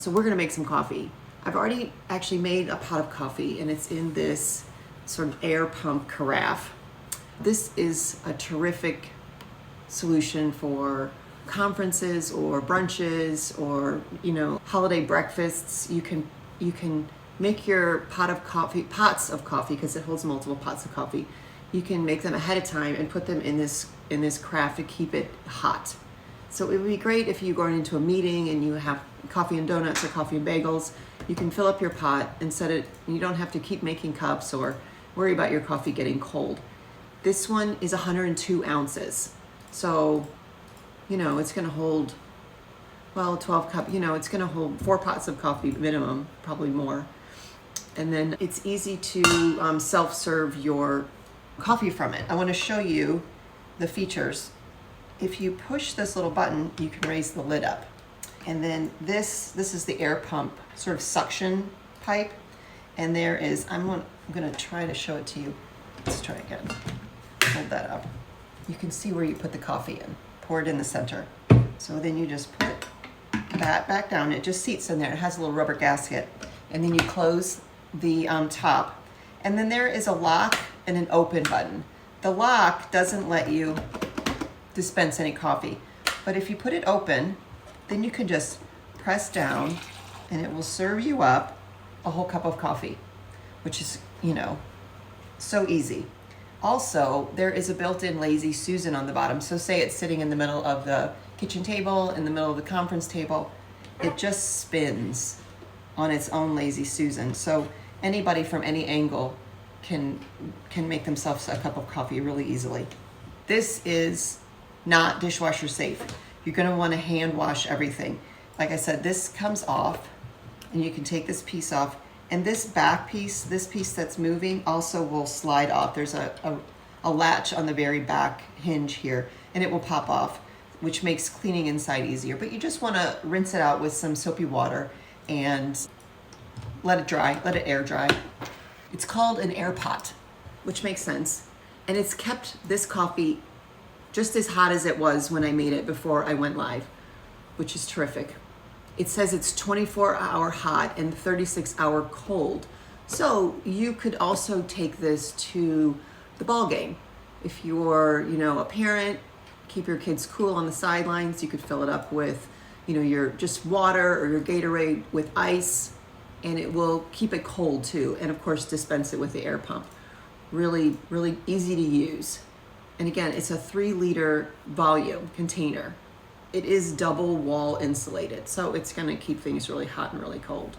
So we're gonna make some coffee. I've already actually made a pot of coffee and it's in this sort of air pump carafe. This is a terrific solution for conferences or brunches or, holiday breakfasts. You can make your pots of coffee, because it holds multiple pots of coffee. You can make them ahead of time and put them in this carafe to keep it hot. So it would be great if you're going into a meeting and you have coffee and donuts or coffee and bagels. You can fill up your pot and set it. You don't have to keep making cups or worry about your coffee getting cold. This one is 102 ounces. So, it's going to hold, 12 cups. It's going to hold 4 pots of coffee minimum, probably more. And then it's easy to self-serve your coffee from it. I want to show you the features. If you push this little button, you can raise the lid up. And then this is the air pump sort of suction pipe. And there is, I'm going to try to show it to you. Let's try again. Hold that up. You can see where you put the coffee in. Pour it in the center. So then you just put that back down. It just seats in there. It has a little rubber gasket. And then you close the top. And then there is a lock and an open button. The lock doesn't let you dispense any coffee. But if you put it open, then you can just press down and it will serve you up a whole cup of coffee, which is, so easy. Also, there is a built-in Lazy Susan on the bottom. So say it's sitting in the middle of the kitchen table, in the middle of the conference table, it just spins on its own Lazy Susan. So anybody from any angle can make themselves a cup of coffee really easily. This is not dishwasher safe. You're going to want to hand wash everything. Like I said, this comes off and you can take this piece off, and this back piece, this piece that's moving, also will slide off. There's a latch on the very back hinge here and it will pop off, which makes cleaning inside easier. But you just want to rinse it out with some soapy water and let it dry, let it air dry. It's called an Airpot, which makes sense. And it's kept this coffee just as hot as it was when I made it before I went live, which is terrific. It says it's 24-hour hot and 36-hour cold. So you could also take this to the ball game. If you're, a parent, keep your kids cool on the sidelines, you could fill it up with, your just water or your Gatorade with ice, and it will keep it cold too. And of course, dispense it with the air pump. Really, really easy to use. And again, it's a 3-liter volume container. It is double wall insulated, so it's going to keep things really hot and really cold.